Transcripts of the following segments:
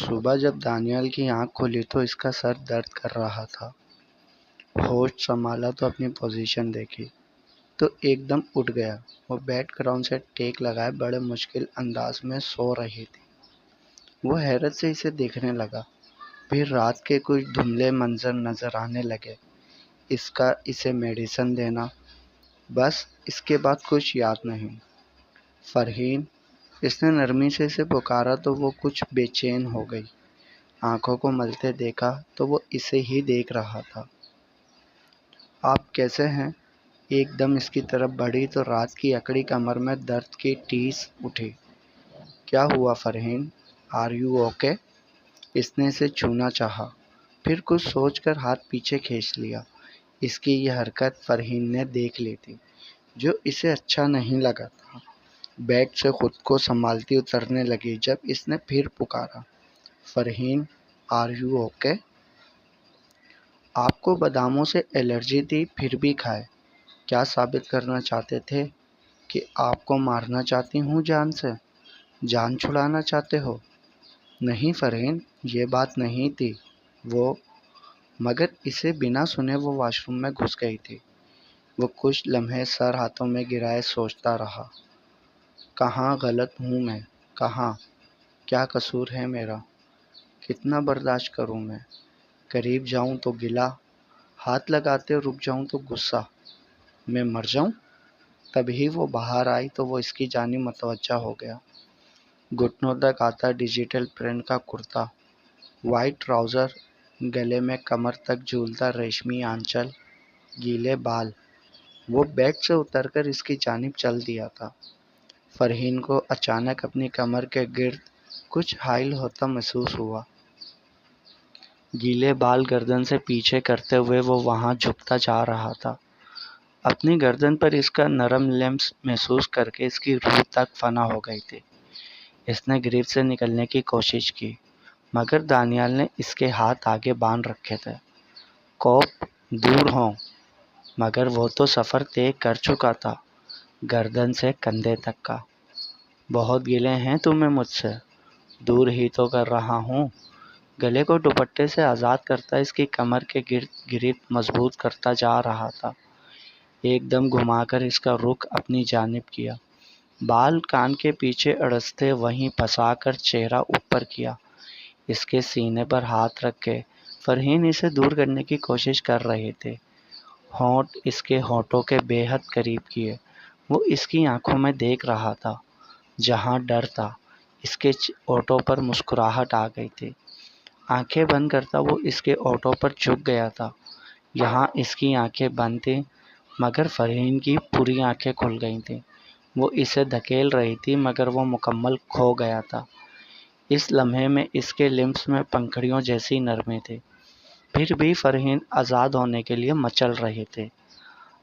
صبح جب دانیال کی آنکھ کھلی تو اس کا سر درد کر رہا تھا۔ ہوش سنبھالا تو اپنی پوزیشن دیکھی تو ایک دم اٹھ گیا۔ وہ بیڈ گراؤنڈ سے ٹیک لگائے بڑے مشکل انداز میں سو رہی تھی۔ وہ حیرت سے اسے دیکھنے لگا۔ پھر رات کے کچھ دھندلے منظر نظر آنے لگے۔ اسے میڈیسن دینا، بس اس کے بعد کچھ یاد نہیں۔ فرحین، اس نے نرمی سے اسے پکارا تو وہ کچھ بے چین ہو گئی۔ آنکھوں کو ملتے دیکھا تو وہ اسے ہی دیکھ رہا تھا۔ آپ کیسے ہیں؟ ایک دم اس کی طرف بڑھی تو رات کی اکڑی کمر میں درد کی ٹیس اٹھی۔ کیا ہوا فرحین؟ Are you okay? اس نے اسے چھونا چاہا، پھر کچھ سوچ کر ہاتھ پیچھے کھینچ لیا۔ اس کی یہ حرکت فرحین نے دیکھ لی تھی، جو اسے اچھا نہیں لگا تھا۔ بیڈ سے خود کو سنبھالتی اترنے لگی جب اس نے پھر پکارا، فرحین، آر یو اوکے؟ آپ کو باداموں سے الرجی تھی پھر بھی کھائے۔ کیا ثابت کرنا چاہتے تھے کہ آپ کو مارنا چاہتی ہوں؟ جان چھڑانا چاہتے ہو؟ نہیں فرحین، یہ بات نہیں تھی۔ مگر اسے بنا سنے وہ واش روم میں گھس گئی تھی۔ وہ کچھ لمحے سر ہاتھوں میں گرائے سوچتا رہا۔ کہاں غلط ہوں میں؟ کہاں؟ کیا قصور ہے میرا؟ کتنا برداشت کروں میں؟ قریب جاؤں تو گلہ، ہاتھ لگاتے رک جاؤں تو غصہ، میں مر جاؤں؟ تبھی وہ باہر آئی تو وہ اس کی جانب متوجہ ہو گیا۔ گھٹنوں تک آتا ڈیجیٹل پرنٹ کا کرتا، وائٹ ٹراؤزر، گلے میں کمر تک جھولتا ریشمی آنچل، گیلے بال۔ وہ بیڈ سے اتر کر اس کی جانب چل دیا تھا۔ فرحین کو اچانک اپنی کمر کے گرد کچھ حائل ہوتا محسوس ہوا۔ گیلے بال گردن سے پیچھے کرتے ہوئے وہ وہاں جھکتا جا رہا تھا۔ اپنی گردن پر اس کا نرم لمس محسوس کر کے اس کی روح تک فنا ہو گئی تھی۔ اس نے گریف سے نکلنے کی کوشش کی، مگر دانیال نے اس کے ہاتھ آگے باندھ رکھے تھے۔ کوپ دور ہوں، مگر وہ تو سفر طے کر چکا تھا، گردن سے کندھے تک کا۔ بہت گلے ہیں تمہیں مجھ سے؟ دور ہی تو کر رہا ہوں۔ گلے کو دوپٹے سے آزاد کرتا اس کی کمر کے گرد گریپ مضبوط کرتا جا رہا تھا۔ ایک دم گھما کر اس کا رخ اپنی جانب کیا، بال کان کے پیچھے اڑستے وہیں پھنسا کر چہرہ اوپر کیا۔ اس کے سینے پر ہاتھ رکھ کے فرحین اسے دور کرنے کی کوشش کر رہے تھے۔ ہونٹ اس کے ہونٹوں کے بے حد قریب کیے۔ وہ اس کی آنکھوں میں دیکھ رہا تھا۔ جہاں ڈر تھا، اس کے ہونٹوں پر مسکراہٹ آ گئی تھی۔ آنکھیں بند کرتا وہ اس کے ہونٹوں پر جھک گیا تھا۔ یہاں اس کی آنکھیں بند تھیں، مگر فرحین کی پوری آنکھیں کھل گئی تھیں۔ وہ اسے دھکیل رہی تھی، مگر وہ مکمل کھو گیا تھا۔ اس لمحے میں اس کے لمس میں پنکھڑیوں جیسی نرمی تھی، پھر بھی فرحین آزاد ہونے کے لیے مچل رہے تھے۔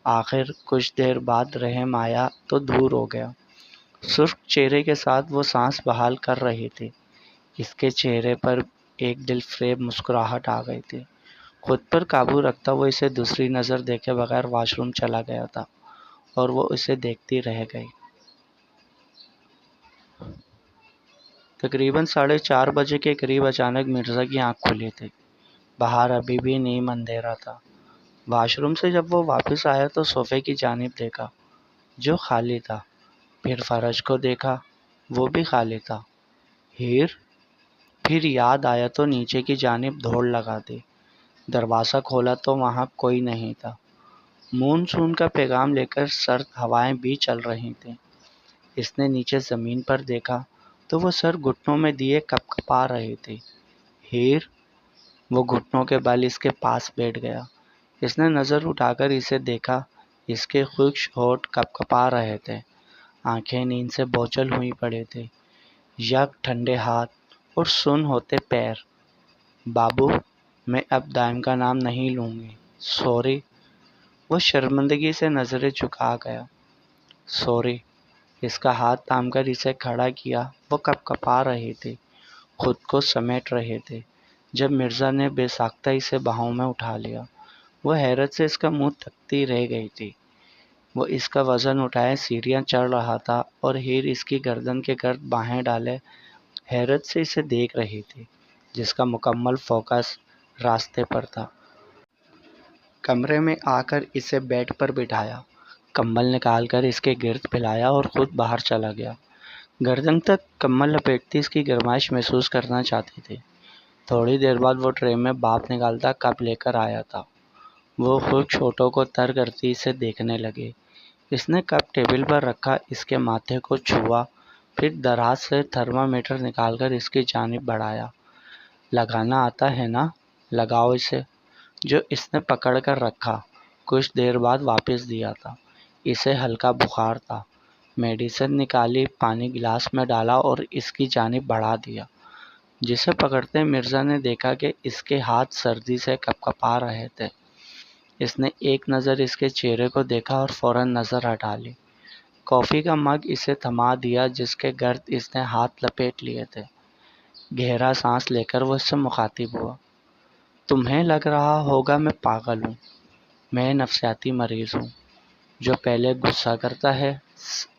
آخر کچھ دیر بعد رحم آیا تو دور ہو گیا۔ سرخ چہرے کے ساتھ وہ سانس بحال کر رہی تھی۔ اس کے چہرے پر ایک دل فریب مسکراہٹ آ گئی تھی۔ خود پر قابو رکھتا وہ اسے دوسری نظر دیکھے بغیر واش روم چلا گیا تھا، اور وہ اسے دیکھتی رہ گئی۔ تقریباً 4:30 بجے کے قریب اچانک مرزا کی آنکھ کھلی تھی۔ باہر ابھی بھی نیم اندھیرا تھا۔ واش روم سے جب وہ واپس آیا تو صوفے کی جانب دیکھا، جو خالی تھا۔ پھر فرش کو دیکھا، وہ بھی خالی تھا۔ پھر یاد آیا تو نیچے کی جانب دوڑ لگا دی۔ دروازہ کھولا تو وہاں کوئی نہیں تھا۔ مون سون کا پیغام لے کر سرد ہوائیں بھی چل رہی تھیں۔ اس نے نیچے زمین پر دیکھا تو وہ سر گھٹنوں میں دیے کپ کپا رہی تھی۔ وہ گھٹنوں کے بل اس کے پاس بیٹھ گیا۔ اس نے نظر اٹھا کر اسے دیکھا۔ اس کے خشک ہونٹ کپ کپا رہے تھے، آنکھیں نیند سے بوچھل ہوئی پڑی تھی۔ یک ٹھنڈے ہاتھ اور سن ہوتے پیر۔ بابو، میں اب دائم کا نام نہیں لوں گی، سوری۔ وہ شرمندگی سے نظریں جھکا گیا۔ سوری۔ اس کا ہاتھ تھام کر اسے کھڑا کیا۔ وہ کپ کپا رہی تھی، خود کو سمیٹ رہے تھے، جب مرزا نے بے ساختہ اسے باہوں میں اٹھا لیا۔ وہ حیرت سے اس کا منہ تکتی رہ گئی تھی۔ وہ اس کا وزن اٹھائے سیڑھیاں چڑھ رہا تھا اور اس کی گردن کے گرد باہیں ڈالے حیرت سے اسے دیکھ رہی تھی۔ جس کا مکمل فوکس راستے پر تھا۔ کمرے میں آ کر اسے بیڈ پر بٹھایا، کمبل نکال کر اس کے گرد پھیلایا اور خود باہر چلا گیا۔ گردن تک کمبل لپیٹتی اس کی گرمائش محسوس کرنا چاہتی تھی۔ تھوڑی دیر بعد وہ ٹرے میں بھاپ نکالتا کپ لے کر آیا تھا۔ وہ خود چھوٹوں کو تر کرتی اسے دیکھنے لگے۔ اس نے کپ ٹیبل پر رکھا، اس کے ماتھے کو چھوا، پھر دراز سے تھرمامیٹر نکال کر اس کی جانب بڑھایا۔ لگانا آتا ہے نا، لگاؤ اسے، جو اس نے پکڑ کر رکھا۔ کچھ دیر بعد واپس دیا تھا۔ اسے ہلکا بخار تھا۔ میڈیسن نکالی، پانی گلاس میں ڈالا اور اس کی جانب بڑھا دیا۔ جسے پکڑتے مرزا نے دیکھا کہ اس کے ہاتھ سردی سے کپکپا رہے تھے۔ اس نے ایک نظر اس کے چہرے کو دیکھا اور فوراً نظر ہٹا لی۔ کافی کا مگ اسے تھما دیا جس کے گرد اس نے ہاتھ لپیٹ لیے تھے۔ گہرا سانس لے کر وہ اس سے مخاطب ہوا۔ تمہیں لگ رہا ہوگا میں پاگل ہوں۔ میں نفسیاتی مریض ہوں جو پہلے غصہ کرتا ہے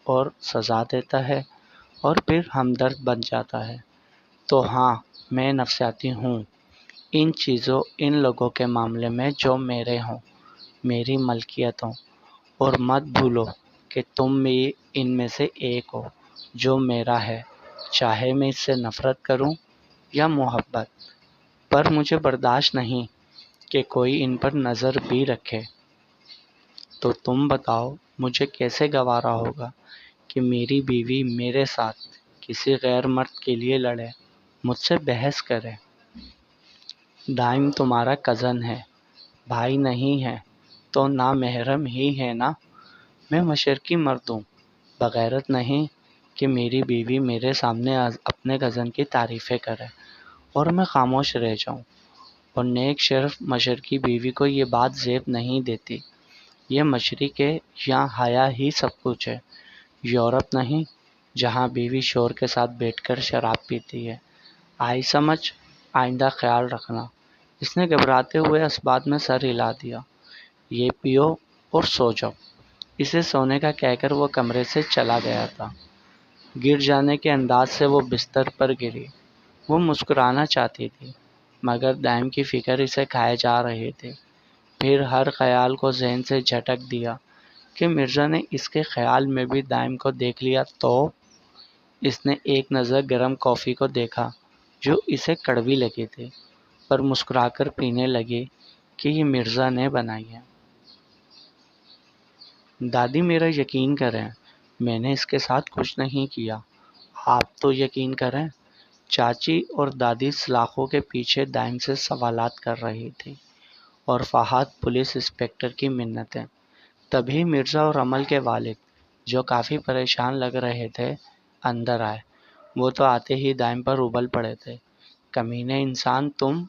اور سزا دیتا ہے اور پھر ہمدرد بن جاتا ہے۔ تو ہاں، میں نفسیاتی ہوں ان چیزوں، ان لوگوں کے معاملے میں جو میرے ہوں، میری ملکیت ہوں، اور مت بھولو کہ تم بھی ان میں سے ایک ہو جو میرا ہے، چاہے میں اس سے نفرت کروں یا محبت، پر مجھے برداشت نہیں کہ کوئی ان پر نظر بھی رکھے۔ تو تم بتاؤ مجھے کیسے گوارا ہوگا کہ میری بیوی میرے ساتھ کسی غیر مرد کے لیے لڑے، مجھ سے بحث کرے؟ دائم تمہارا کزن ہے، بھائی نہیں ہے تو نامحرم ہی ہے نا؟ میں مشرقی مرد ہوں، بغیرت نہیں کہ میری بیوی میرے سامنے اپنے کزن کی تعریفیں کرے اور میں خاموش رہ جاؤں۔ اور نیک شرف مشرقی بیوی کو یہ بات زیب نہیں دیتی۔ یہ مشرق ہے، یہاں حیا ہی سب کچھ ہے۔ یورپ نہیں، جہاں بیوی شور کے ساتھ بیٹھ کر شراب پیتی ہے۔ آئی سمجھ؟ آئندہ خیال رکھنا۔ اس نے گھبراتے ہوئے اسبات میں سر ہلا دیا۔ یہ پیو اور سو جاؤ۔ اسے سونے کا کہہ کر وہ کمرے سے چلا گیا تھا۔ گر جانے کے انداز سے وہ بستر پر گری۔ وہ مسکرانا چاہتی تھی مگر دائم کی فکر اسے کھائے جا رہی تھی۔ پھر ہر خیال کو ذہن سے جھٹک دیا کہ مرزا نے اس کے خیال میں بھی دائم کو دیکھ لیا تو۔ اس نے ایک نظر گرم کافی کو دیکھا جو اسے کڑوی لگی تھی، پر مسکرا کر پینے لگی کہ یہ مرزا نے بنائی ہے۔ دادی میرا یقین کریں، میں نے اس کے ساتھ کچھ نہیں کیا۔ آپ تو یقین کریں۔ چاچی اور دادی سلاخوں کے پیچھے دائم سے سوالات کر رہی تھی اور فہد پولیس انسپکٹر کی منتیں۔ تبھی مرزا اور عمل کے والد، جو کافی پریشان لگ رہے تھے، اندر آئے۔ وہ تو آتے ہی دائم پر ابل پڑے تھے۔ کمینے انسان تم!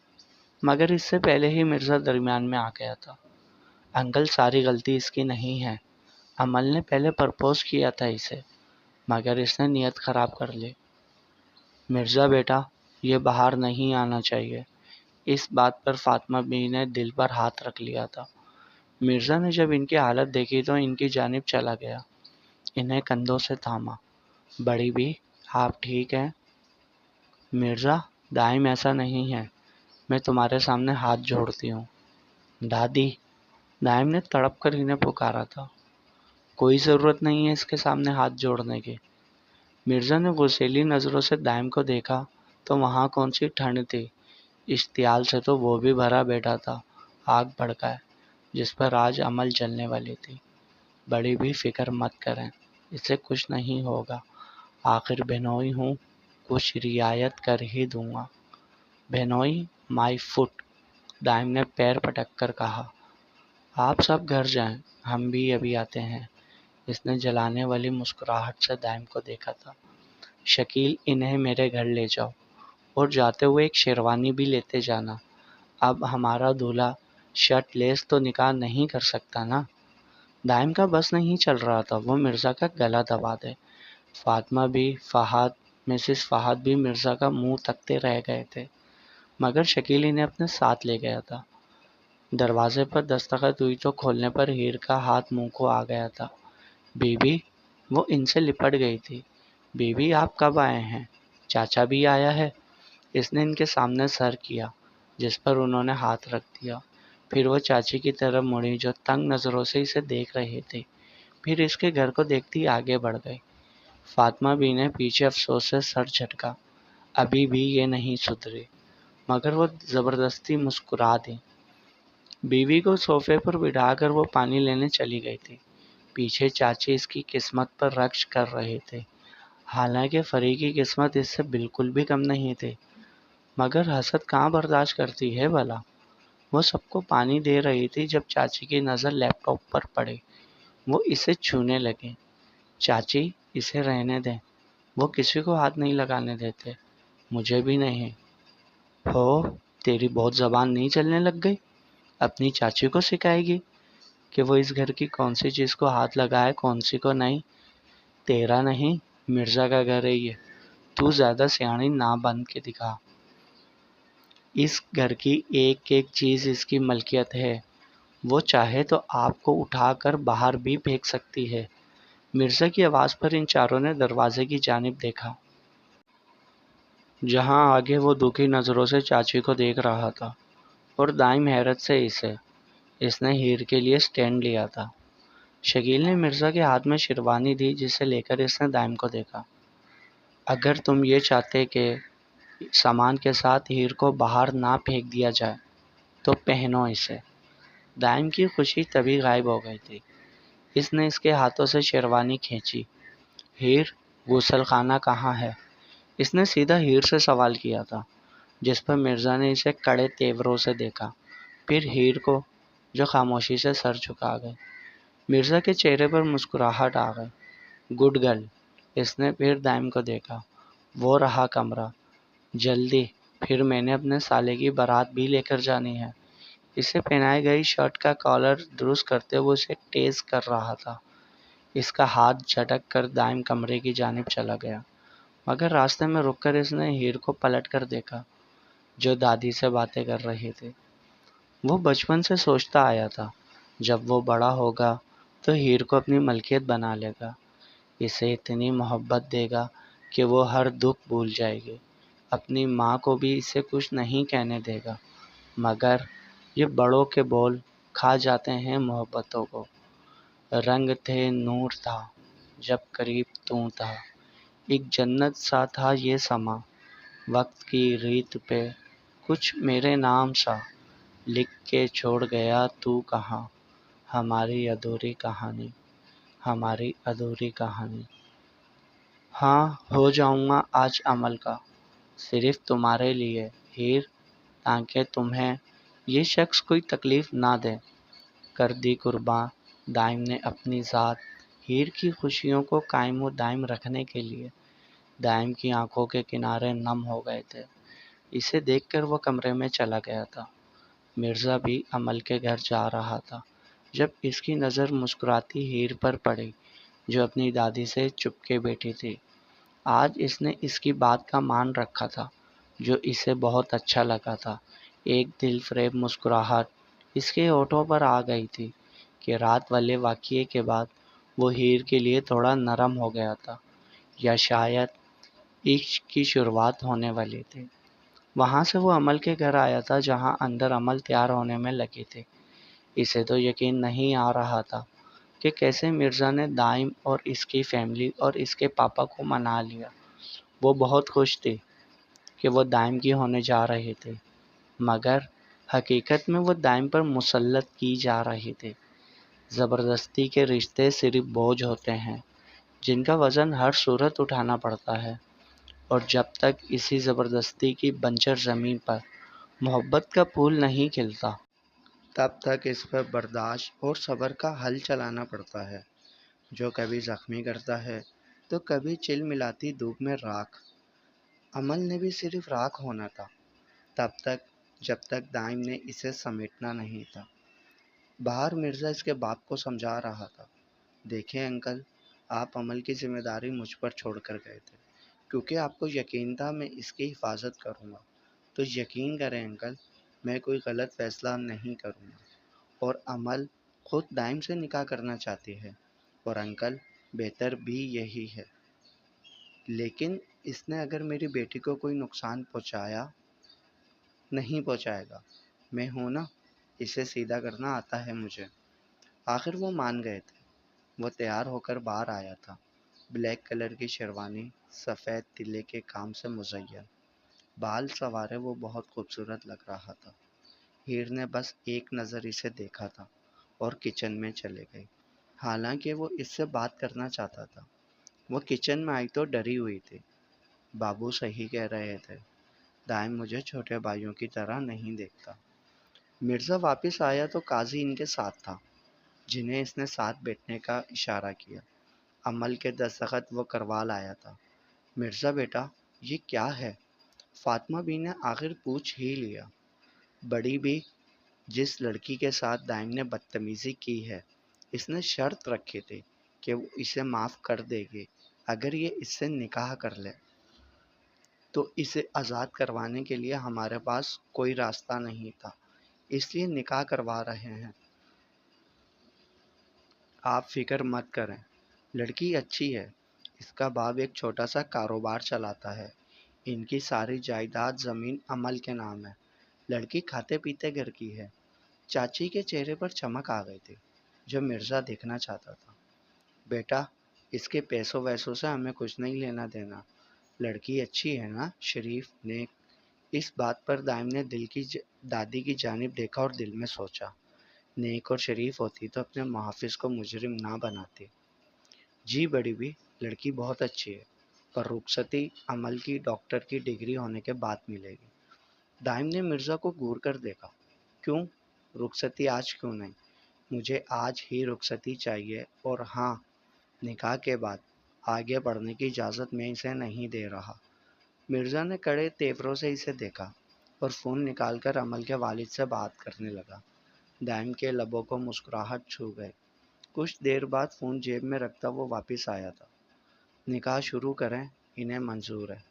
مگر اس سے پہلے ہی مرزا درمیان میں آ گیا تھا۔ انکل، ساری غلطی اس کی نہیں ہے۔ عمل نے پہلے پرپوز کیا تھا اسے، مگر اس نے نیت خراب کر لی۔ مرزا بیٹا، یہ باہر نہیں آنا چاہیے۔ اس بات پر فاطمہ بی نے دل پر ہاتھ رکھ لیا تھا۔ مرزا نے جب ان کی حالت دیکھی تو ان کی جانب چلا گیا، انہیں کندھوں سے تھاما۔ بڑی بی، آپ ٹھیک ہیں؟ مرزا، دائم ایسا نہیں ہے، میں تمہارے سامنے ہاتھ جوڑتی ہوں۔ دادی، دائم نے تڑپ کر انہیں پکارا تھا۔ کوئی ضرورت نہیں ہے اس کے سامنے ہاتھ جوڑنے کی۔ مرزا نے غصیلی نظروں سے دائم کو دیکھا تو وہاں کون سی ٹھنڈ تھی، اشتعال سے تو وہ بھی بھرا بیٹھا تھا، آگ بھڑکائے، جس پر آج عمل جلنے والی تھی۔ بڑی بھی فکر مت کریں، اسے کچھ نہیں ہوگا، آخر بہنوئی ہوں، کچھ رعایت کر ہی دوں گا۔ بہنوئی، مائی فٹ، دائم نے پیر پٹک کر کہا۔ آپ سب گھر جائیں، ہم بھی ابھی آتے ہیں۔ اس نے جلانے والی مسکراہٹ سے دائم کو دیکھا تھا۔ شکیل، انہیں میرے گھر لے جاؤ اور جاتے ہوئے ایک شیروانی بھی لیتے جانا۔ اب ہمارا دولہا شرٹ لیس تو نکاح نہیں کر سکتا نا؟ دائم کا بس نہیں چل رہا تھا وہ مرزا کا گلا دبا دے۔ فاطمہ بھی، فہد، مسز فہد بھی مرزا کا منہ تکتے رہ گئے تھے، مگر شکیل انہیں اپنے ساتھ لے گیا تھا۔ دروازے پر دستخط ہوئی تو کھولنے پر ہیر کا ہاتھ منہ کو آ گیا تھا۔ بی بی، وہ ان سے لپٹ گئی تھی۔ بی بی، آپ کب آئے ہیں؟ چاچا بھی آیا ہے؟ اس نے ان کے سامنے سر کیا جس پر انہوں نے ہاتھ رکھ دیا۔ پھر وہ چاچی کی طرف مڑی جو تنگ نظروں سے اسے دیکھ رہے تھے، پھر اس کے گھر کو دیکھتی آگے بڑھ گئی۔ فاطمہ بی نے پیچھے افسوس سے سر جھٹکا۔ ابھی بھی یہ نہیں سدھری، مگر وہ زبردستی مسکرا دی۔ بیوی کو صوفے پر بٹھا کر وہ پانی لینے چلی گئی تھی۔ پیچھے چاچی اس کی قسمت پر رقص کر رہے تھے، حالانکہ فری کی قسمت اس سے بالکل بھی کم نہیں تھی، مگر حسد کہاں برداشت کرتی ہے بھلا۔ وہ سب کو پانی دے رہی تھی جب چاچی کی نظر لیپ ٹاپ پر پڑی۔ وہ اسے چھونے لگے۔ چاچی اسے رہنے دیں، وہ کسی کو ہاتھ نہیں لگانے دیتے، مجھے بھی نہیں۔ ہو، تیری بہت زبان نہیں چلنے لگ گئی؟ اپنی چاچی کو سکھائے گی کہ وہ اس گھر کی کون سی چیز کو ہاتھ لگائے کون سی کو نہیں؟ تیرا نہیں، مرزا کا گھر ہے یہ، تو زیادہ سیاਣੀ نہ بن کے دکھا۔ اس گھر کی ایک ایک چیز اس کی ملکیت ہے، وہ چاہے تو آپ کو اٹھا کر باہر بھی پھینک سکتی ہے۔ مرزا کی آواز پر ان چاروں نے دروازے کی جانب دیکھا، جہاں آگے وہ دکھی نظروں سے چاچی کو دیکھ رہا تھا، اور دائم حیرت سے اسے۔ اس نے ہیر کے لیے سٹینڈ لیا تھا۔ شکیل نے مرزا کے ہاتھ میں شیروانی دی جسے لے کر اس نے دائم کو دیکھا۔ اگر تم یہ چاہتے کہ سامان کے ساتھ ہیر کو باہر نہ پھینک دیا جائے تو پہنو اسے۔ دائم کی خوشی تبھی غائب ہو گئی تھی۔ اس نے اس کے ہاتھوں سے شیروانی کھینچی۔ ہیر، غسل خانہ کہاں ہے؟ اس نے سیدھا ہیر سے سوال کیا تھا، جس پر مرزا نے اسے کڑے تیوروں سے دیکھا، پھر ہیر کو جو خاموشی سے سر جھکا گئی۔ مرزا کے چہرے پر مسکراہٹ آ گئی۔ گڈ گرل، اس نے پھر دائم کو دیکھا۔ وہ رہا کمرہ، جلدی، پھر میں نے اپنے سالے کی بارات بھی لے کر جانی ہے۔ اسے پہنائی گئی شرٹ کا کالر درست کرتے ہوئے اسے ٹیز کر رہا تھا۔ اس کا ہاتھ جھٹک کر دائم کمرے کی جانب چلا گیا، مگر راستے میں رک کر اس نے ہیر کو پلٹ کر دیکھا جو دادی سے باتیں کر رہی تھی۔ وہ بچپن سے سوچتا آیا تھا جب وہ بڑا ہوگا تو ہیر کو اپنی ملکیت بنا لے گا، اسے اتنی محبت دے گا کہ وہ ہر دکھ بھول جائے گی، اپنی ماں کو بھی اسے کچھ نہیں کہنے دے گا۔ مگر یہ بڑوں کے بول کھا جاتے ہیں محبتوں کو۔ رنگ تھے، نور تھا، جب قریب تو تھا، ایک جنت سا تھا یہ سما، وقت کی ریت پہ کچھ میرے نام سا لکھ کے چھوڑ گیا تو کہاں، ہماری ادھوری کہانی، ہماری ادھوری کہانی۔ ہاں، ہو جاؤں گا آج عمل کا، صرف تمہارے لیے ہیر، تاکہ تمہیں یہ شخص کوئی تکلیف نہ دے۔ کر دی قرباں دائم نے اپنی ذات ہیر کی خوشیوں کو قائم و دائم رکھنے کے لیے۔ دائم کی آنکھوں کے کنارے نم ہو گئے تھے۔ اسے دیکھ کر وہ کمرے میں چلا گیا تھا۔ مرزا بھی عمل کے گھر جا رہا تھا جب اس کی نظر مسکراتی ہیر پر پڑی جو اپنی دادی سے چپ کے بیٹھی تھی۔ آج اس نے اس کی بات کا مان رکھا تھا جو اسے بہت اچھا لگا تھا۔ ایک دل فریب مسکراہٹ اس کے ہونٹوں پر آ گئی تھی کہ رات والے واقعے کے بعد وہ ہیر کے لیے تھوڑا نرم ہو گیا تھا، یا شاید عشق کی شروعات ہونے والی تھی۔ وہاں سے وہ عمل کے گھر آیا تھا جہاں اندر عمل تیار ہونے میں لگی تھی۔ اسے تو یقین نہیں آ رہا تھا کہ کیسے مرزا نے دائم اور اس کی فیملی اور اس کے پاپا کو منا لیا۔ وہ بہت خوش تھی کہ وہ دائم کی ہونے جا رہی تھی، مگر حقیقت میں وہ دائم پر مسلط کی جا رہی تھی۔ زبردستی کے رشتے صرف بوجھ ہوتے ہیں جن کا وزن ہر صورت اٹھانا پڑتا ہے، اور جب تک اسی زبردستی کی بنجر زمین پر محبت کا پھول نہیں کھلتا تب تک اس پر برداشت اور صبر کا حل چلانا پڑتا ہے، جو کبھی زخمی کرتا ہے تو کبھی چل ملاتی دھوپ میں راکھ۔ عمل نے بھی صرف راکھ ہونا تھا تب تک جب تک دائم نے اسے سمیٹنا نہیں تھا۔ باہر مرزا اس کے باپ کو سمجھا رہا تھا، دیکھیں انکل، آپ عمل کی ذمہ داری مجھ پر چھوڑ کر گئے تھے کیونکہ آپ کو یقین تھا میں اس کی حفاظت کروں گا، تو یقین کریں انکل، میں کوئی غلط فیصلہ نہیں کروں گا۔ اور عمل خود دائم سے نکاح کرنا چاہتی ہے، اور انکل بہتر بھی یہی ہے، لیکن اس نے اگر میری بیٹی کو کوئی نقصان پہنچایا نہیں پہنچائے گا، میں ہوں نا، اسے سیدھا کرنا آتا ہے مجھے۔ آخر وہ مان گئے تھے۔ وہ تیار ہو کر باہر آیا تھا، بلیک کلر کی شیروانی، سفید تلے کے کام سے مزین، بال سنوارے وہ بہت خوبصورت لگ رہا تھا۔ ہیر نے بس ایک نظر اسے دیکھا تھا اور کچن میں چلے گئی، حالانکہ وہ اس سے بات کرنا چاہتا تھا۔ وہ کچن میں آئی تو ڈری ہوئی تھی۔ بابو صحیح کہہ رہے تھے، دائم مجھے چھوٹے بھائیوں کی طرح نہیں دیکھتا۔ مرزا واپس آیا تو قاضی ان کے ساتھ تھا، جنہیں اس نے ساتھ بیٹھنے کا اشارہ کیا۔ عمل کے دستخط وہ کروا لایا تھا۔ مرزا بیٹا، یہ کیا ہے؟ فاطمہ بی نے آخر پوچھ ہی لیا۔ بڑی بی، جس لڑکی کے ساتھ دائم نے بدتمیزی کی ہے، اس نے شرط رکھی تھی کہ وہ اسے معاف کر دے گی اگر یہ اس سے نکاح کر لے، تو اسے آزاد کروانے کے لیے ہمارے پاس کوئی راستہ نہیں تھا، اس لیے نکاح کروا رہے ہیں۔ آپ فکر مت کریں، لڑکی اچھی ہے، اس کا باپ ایک چھوٹا سا کاروبار چلاتا ہے، ان کی ساری جائیداد زمین عمل کے نام ہے۔ لڑکی کھاتے پیتے گھر کی ہے۔ چاچی کے چہرے پر چمک آ گئی تھی جو مرزا دیکھنا چاہتا تھا۔ بیٹا، اس کے پیسوں ویسوں سے ہمیں کچھ نہیں لینا دینا، لڑکی اچھی ہے نا، شریف، نیک۔ اس بات پر دائم نے دادی کی جانب دیکھا اور دل میں سوچا، نیک اور شریف ہوتی تو اپنے محافظ کو مجرم نہ بناتی۔ جی بڑی بھی، لڑکی بہت اچھی ہے، پر رخصتی عمل کی ڈاکٹر کی ڈگری ہونے کے بعد ملے گی۔ دائم نے مرزا کو گور کر دیکھا۔ کیوں؟ رخصتی آج کیوں نہیں؟ مجھے آج ہی رخصتی چاہیے، اور ہاں، نکاح کے بعد آگے بڑھنے کی اجازت میں اسے نہیں دے رہا۔ مرزا نے کڑے تیوروں سے اسے دیکھا اور فون نکال کر عمل کے والد سے بات کرنے لگا۔ دائم کے لبوں کو مسکراہٹ چھو گئی۔ کچھ دیر بعد فون جیب میں رکھتا وہ واپس آیا تھا۔ نکاح شروع کریں، انہیں منظور ہے۔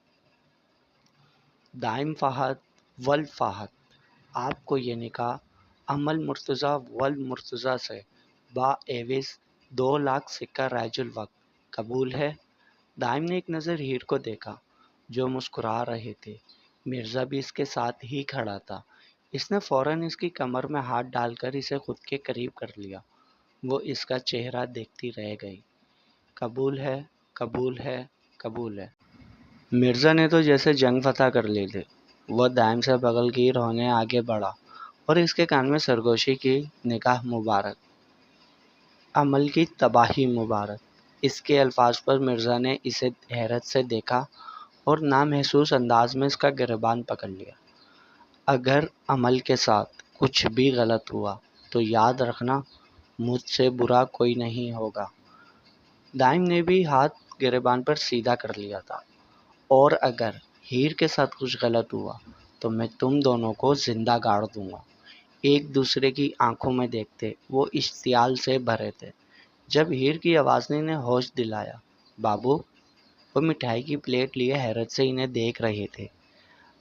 دائم فہد ول فہد، آپ کو یہ نکاح عمل مرتضیٰ ول مرتضیٰ سے با ایوز 2 لاکھ سکہ رائج الوقت قبول ہے؟ دائم نے ایک نظر ہیر کو دیکھا جو مسکرا رہے تھے۔ مرزا بھی اس کے ساتھ ہی کھڑا تھا۔ اس نے فوراً اس کی کمر میں ہاتھ ڈال کر اسے خود کے قریب کر لیا۔ وہ اس کا چہرہ دیکھتی رہ گئی۔ قبول ہے، قبول ہے، قبول ہے۔ مرزا نے تو جیسے جنگ فتح کر لی تھی۔ وہ دائم سے بغل گیر ہونے آگے بڑھا اور اس کے کان میں سرگوشی کی، نکاح مبارک، عمل کی تباہی مبارک۔ اس کے الفاظ پر مرزا نے اسے حیرت سے دیکھا اور نامحسوس انداز میں اس کا گریبان پکڑ لیا۔ اگر عمل کے ساتھ کچھ بھی غلط ہوا تو یاد رکھنا، مجھ سے برا کوئی نہیں ہوگا۔ دائم نے بھی ہاتھ گریبان پر سیدھا کر لیا تھا۔ اور اگر ہیر کے ساتھ کچھ غلط ہوا تو میں تم دونوں کو زندہ گاڑ دوں گا۔ ایک دوسرے کی آنکھوں میں دیکھتے وہ اشتعال سے بھرے تھے۔ جب ہیر کی آواز نے انہیں ہوش دلایا، بابو، وہ مٹھائی کی پلیٹ لیے حیرت سے انہیں دیکھ رہے تھے۔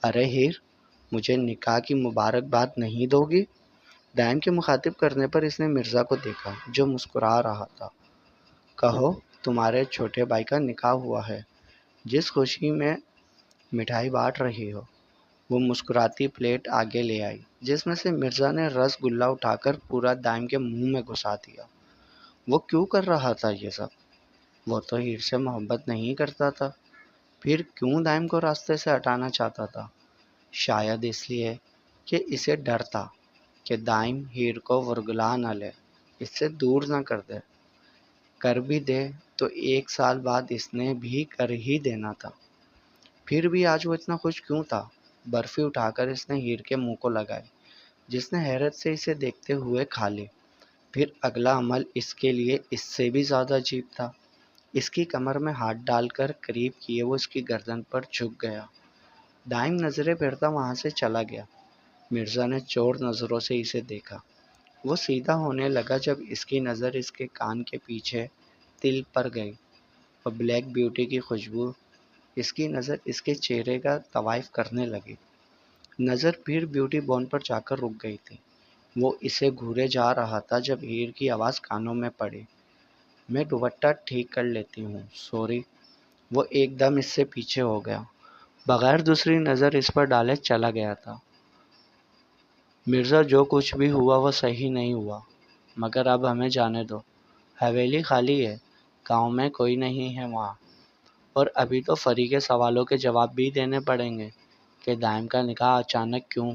ارے ہیر، مجھے نکاح کی مبارکباد نہیں دو گی؟ دائم کے مخاطب کرنے پر اس نے مرزا کو دیکھا جو مسکرا رہا تھا۔ کہو، تمہارے چھوٹے بھائی کا نکاح ہوا ہے، جس خوشی میں مٹھائی بانٹ رہی ہو۔ وہ مسکراتی پلیٹ آگے لے آئی جس میں سے مرزا نے رس گلہ اٹھا کر پورا دائم کے منہ میں گھسا دیا۔ وہ کیوں کر رہا تھا یہ سب؟ وہ تو ہیر سے محبت نہیں کرتا تھا، پھر کیوں دائم کو راستے سے ہٹانا چاہتا تھا؟ شاید اس لیے کہ اسے ڈر تھا کہ دائم ہیر کو ورگلا نہ لے، اس سے دور نہ کر دے۔ کر بھی دے تو 1 سال بعد اس نے بھی کر ہی دینا تھا۔ پھر بھی آج وہ اتنا خوش کیوں تھا؟ برفی اٹھا کر اس نے ہیر کے منہ کو لگائی، جس نے حیرت سے اسے دیکھتے ہوئے کھا لی۔ پھر اگلا عمل اس کے لیے اس سے بھی زیادہ عجیب تھا۔ اس کی کمر میں ہاتھ ڈال کر قریب کیے وہ اس کی گردن پر جھک گیا۔ دائم نظریں پھیرتا وہاں سے چلا گیا۔ مرزا نے چور نظروں سے اسے دیکھا۔ وہ سیدھا ہونے لگا جب اس کی نظر اس کے کان کے پیچھے تل پر گئی اور بلیک بیوٹی کی خوشبو اس کی نظر اس کے چہرے کا طواف کرنے لگی۔ نظر پھر بیوٹی بون پر جا کر رک گئی تھی۔ وہ اسے گھورے جا رہا تھا جب ہیر کی آواز کانوں میں پڑی، میں دوپٹہ ٹھیک کر لیتی ہوں، سوری۔ وہ ایک دم اس سے پیچھے ہو گیا، بغیر دوسری نظر اس پر ڈالے چلا گیا تھا۔ مرزا جو کچھ بھی ہوا وہ صحیح نہیں ہوا، مگر اب ہمیں جانے دو، حویلی خالی ہے، گاؤں میں کوئی نہیں ہے وہاں، اور ابھی تو فری کے سوالوں کے جواب بھی دینے پڑیں گے کہ دائم کا نکاح اچانک کیوں۔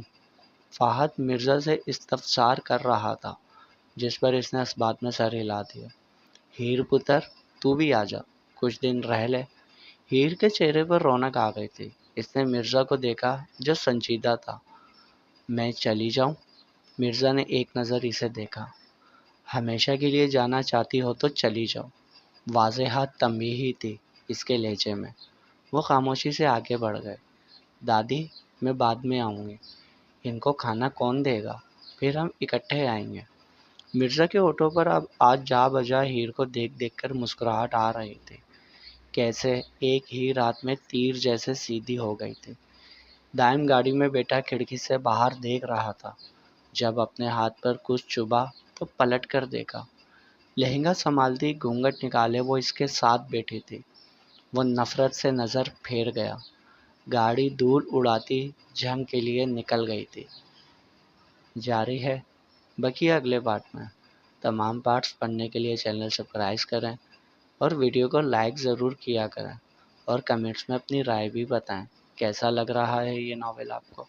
فہد مرزا سے استفسار کر رہا تھا، جس پر اس نے اس بات میں سر ہلا دیا۔ ہیر پتر، تو بھی آ جا، کچھ دن رہ لے۔ ہیر کے چہرے پر رونق آ گئی تھی۔ اس نے مرزا کو دیکھا جو سنجیدہ تھا۔ میں چلی جاؤں؟ مرزا نے ایک نظر اسے دیکھا۔ ہمیشہ کے لیے جانا چاہتی ہو تو چلی جاؤ، واضحات تنبیہی تھی اس کے لہجے میں۔ وہ خاموشی سے آگے بڑھ گئے۔ دادی، میں بعد میں آؤں گی، ان کو کھانا کون دے گا؟ پھر ہم اکٹھے آئیں گے۔ مرزا کے ہونٹوں پر اب آج جا بجا ہیر کو دیکھ دیکھ کر مسکراہٹ آ رہی تھی۔ کیسے ایک ہی رات میں تیر جیسے سیدھی ہو گئی تھی۔ دائم گاڑی میں بیٹھا کھڑکی سے باہر دیکھ رہا تھا۔ جب اپنے ہاتھ پر کچھ چبھا تو پلٹ کر دیکھا۔ لہنگا سنبھالتی گھونگھٹ نکالے وہ اس کے ساتھ بیٹھی تھی۔ وہ نفرت سے نظر پھیر گیا۔ گاڑی دھول اڑاتی جنگ کے لیے نکل گئی تھی۔ جاری ہے بقیہ اگلے پارٹ میں۔ تمام پارٹس پڑھنے کے لیے چینل سبسکرائب کریں اور ویڈیو کو لائک ضرور کیا کریں، اور کمنٹس میں اپنی رائے بھی بتائیں کیسا لگ رہا ہے یہ ناول آپ کو۔